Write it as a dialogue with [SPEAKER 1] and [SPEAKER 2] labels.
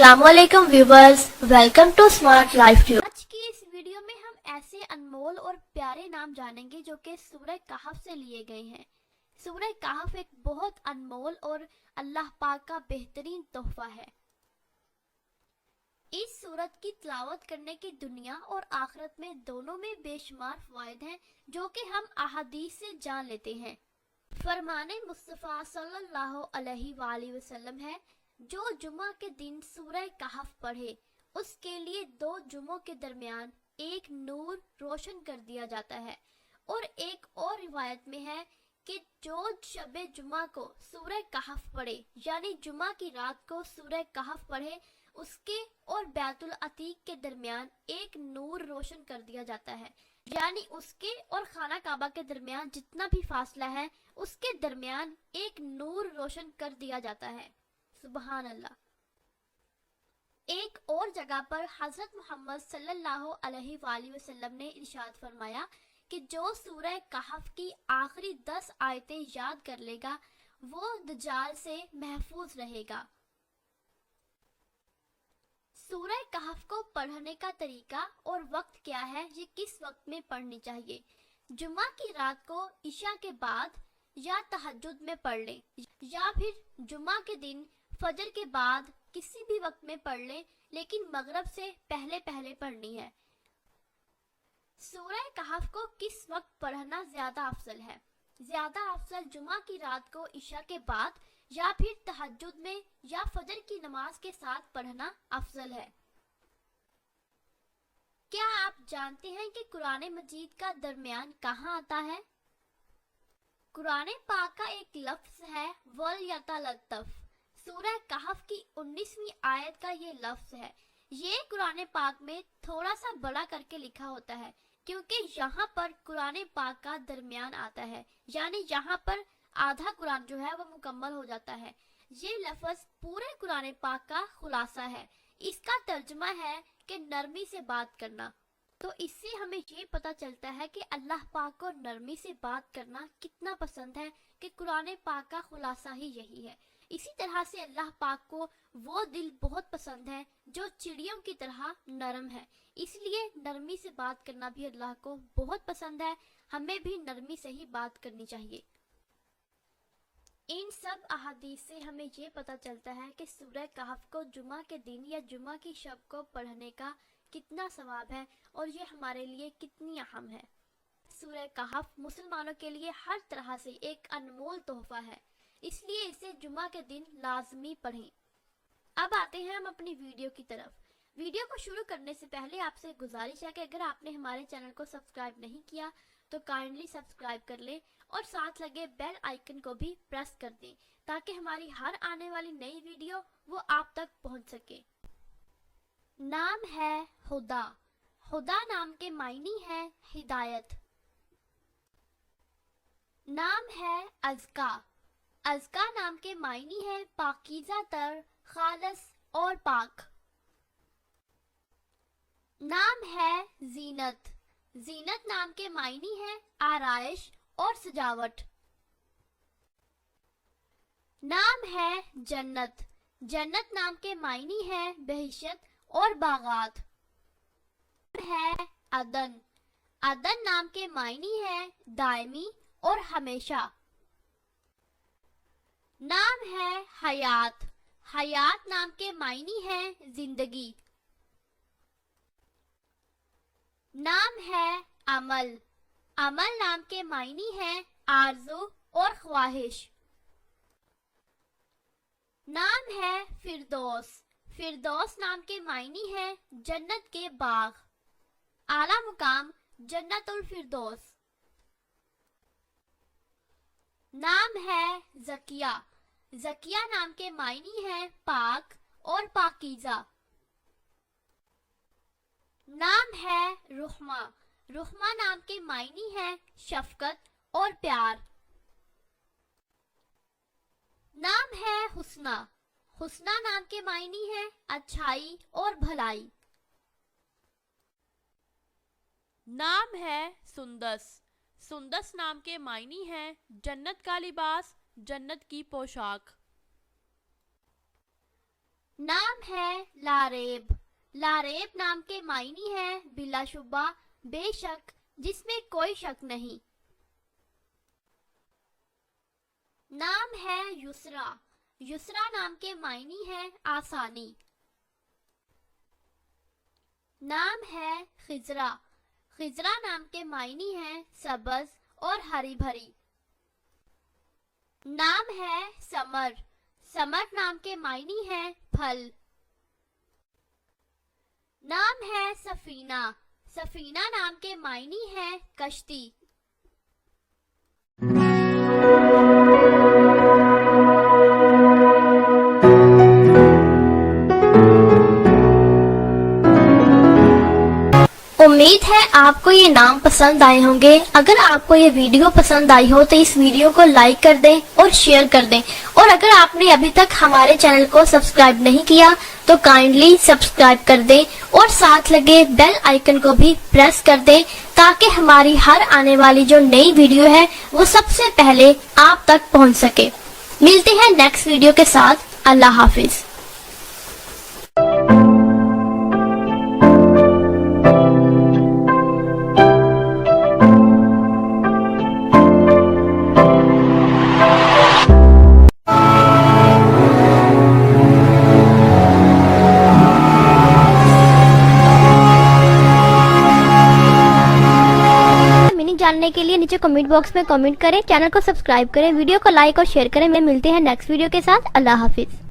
[SPEAKER 1] अस्सलामुअलैकुम viewers, welcome to smart life tube.
[SPEAKER 2] आज की इस वीडियो में हम ऐसे अनमोल और प्यारे नाम जानेंगे जो कि सूरह कहफ से लिए गए हैं। सूरह कहफ एक बहुत अनमोल और अल्लाह पाक का बेहतरीन तोहफा है। इस सूरत की तिलावत करने की दुनिया और आखिरत में दोनों में बेशुमार फायद हैं जो कि हम अहादीस से जान लेते हैं। फरमाने मुस्तफ़ा सल्लल्लाहु अलैहि वसल्लम है, जो जुमा के दिन सूरह कहफ पढ़े उसके लिए 2 जुमों के दरमियान एक नूर रोशन कर दिया जाता है। और एक और रिवायत में है कि जो शबे जुमा को सूरह कहफ पढ़े यानी जुमा की रात को सूरह कहफ पढ़े उसके और बैतुल अतीक के दरमियान एक नूर रोशन कर दिया जाता है, यानी उसके और खाना काबा के दरमियान जितना भी फासला है उसके दरमियान एक नूर रोशन कर दिया जाता है। सुबहान अल्लाह। एक और जगह पर हजरत मोहम्मद सल्लल्लाहु अलैहि वसल्लम ने इरशाद फरमाया कि जो सूरह कहफ की आखिरी 10 आयतें याद कर लेगा वो दज्जाल से महफूज रहेगा। सूरह कहफ को पढ़ने का तरीका और वक्त क्या है, ये किस वक्त में पढ़नी चाहिए। जुमा की रात को इशा के बाद या तहज्जुद में पढ़ लें या फिर जुमा के दिन फजर के बाद किसी भी वक्त में पढ़ लें, लेकिन मगरिब से पहले पहले पढ़नी है। सूरह कहफ को किस वक्त पढ़ना ज्यादा अफजल है? ज्यादा अफजल जुमा की रात को इशा के बाद या फिर तहज्जुद में या फजर की नमाज के साथ पढ़ना अफजल है। क्या आप जानते हैं कि कुरान मजीद का दरमियान कहाँ आता है? कुरान पाक का एक लफ्ज है वल यतलत्तफ। सूरह कहफ की 19वीं आयत का ये लफ्ज है। ये कुरान पाक में थोड़ा सा बड़ा करके लिखा होता है क्योंकि यहाँ पर कुरान पाक का दरमियान आता है, यानी यहाँ पर आधा कुरान जो है वो मुकम्मल हो जाता है। ये लफ्ज पूरे कुरान पाक का खुलासा है। इसका तर्जुमा है कि नरमी से बात करना। तो इससे हमें ये पता चलता है कि अल्लाह पाक को नरमी से बात करना कितना पसंद है कि कुरान पाक का खुलासा ही यही है। इसी तरह से अल्लाह पाक को वो दिल बहुत पसंद है जो चिड़ियों की तरह नरम है, इसलिए नरमी से बात करना भी अल्लाह को बहुत पसंद है। हमें भी नरमी से ही बात करनी चाहिए। इन सब अहादीस से हमें ये पता चलता है कि सूरह कहफ को जुमा के दिन या जुमा की शब को पढ़ने का कितना सवाब है और ये हमारे लिए कितनी अहम है। सूरह कहफ मुसलमानों के लिए हर तरह से एक अनमोल तोहफा है, इसलिए इसे जुमा के दिन लाजमी पढ़ें। अब आते हैं हम अपनी वीडियो की तरफ। वीडियो को शुरू करने से पहले आपसे गुजारिश है कि अगर आपने हमारे चैनल को सब्सक्राइब नहीं किया तो काइंडली सब्सक्राइब कर लें और साथ लगे बेल आइकन को भी प्रेस कर दें ताकि हमारी हर आने वाली नई वीडियो वो आप तक पहुंच सके। नाम है हुदा। हुदा नाम के मायनी है हिदायत। नाम है अज़का। अज़का नाम के मायनी है पाकीज़ा तर, खालस और पाक। नाम है जीनत। जीनत नाम के मायनी है आराइश और सजावट। नाम है जन्नत। जन्नत नाम के मायनी है बहिशत और बागात। है अदन। अदन नाम के मायनी है दायमी और हमेशा। नाम है हयात। हयात नाम के मायनी है जिंदगी। नाम है अमल। अमल नाम के मायनी है आरज़ू और ख्वाहिश। नाम है फिरदौस। फिरदौस नाम के मायनी है जन्नत के बाग। आला मुकाम जन्नतुल फिरदौस। नाम है ज़किया। ज़किया नाम के मायनी है पाक और पाकीज़ा। नाम है रुहमा। रुहमा नाम के मायनी है शफकत और प्यार। नाम है हुस्ना। हुस्ना नाम के मायनी है अच्छाई और भलाई।
[SPEAKER 3] नाम है सुंदस। सुंदस नाम के मायनी है जन्नत का लिबास, जन्नत की पोशाक।
[SPEAKER 2] नाम है लारेब। लारेब नाम के मायनी है बिलाशुबा, बेशक, जिसमें कोई शक नहीं। नाम है युसरा। युसरा नाम के मायनी है आसानी। नाम है खिजरा। खिजरा नाम के मायनी है सब्ज और हरी भरी। नाम है समर। समर नाम के मायनी है फल। नाम है सफीना। सफीना नाम के मायनी है कश्ती।
[SPEAKER 1] उम्मीद है आपको ये नाम पसंद आए होंगे। अगर आपको ये वीडियो पसंद आई हो तो इस वीडियो को लाइक कर दें और शेयर कर दें। और अगर आपने अभी तक हमारे चैनल को सब्सक्राइब नहीं किया तो काइंडली सब्सक्राइब कर दें और साथ लगे बेल आइकन को भी प्रेस कर दें, ताकि हमारी हर आने वाली जो नई वीडियो है वो सबसे पहले आप तक पहुंच सके। मिलते हैं नेक्स्ट वीडियो के साथ। अल्लाह हाफिज।
[SPEAKER 4] जानने के लिए नीचे कमेंट बॉक्स में कमेंट करें, चैनल को सब्सक्राइब करें, वीडियो को लाइक और शेयर करें। मिलते हैं नेक्स्ट वीडियो के साथ। अल्लाह हाफिज।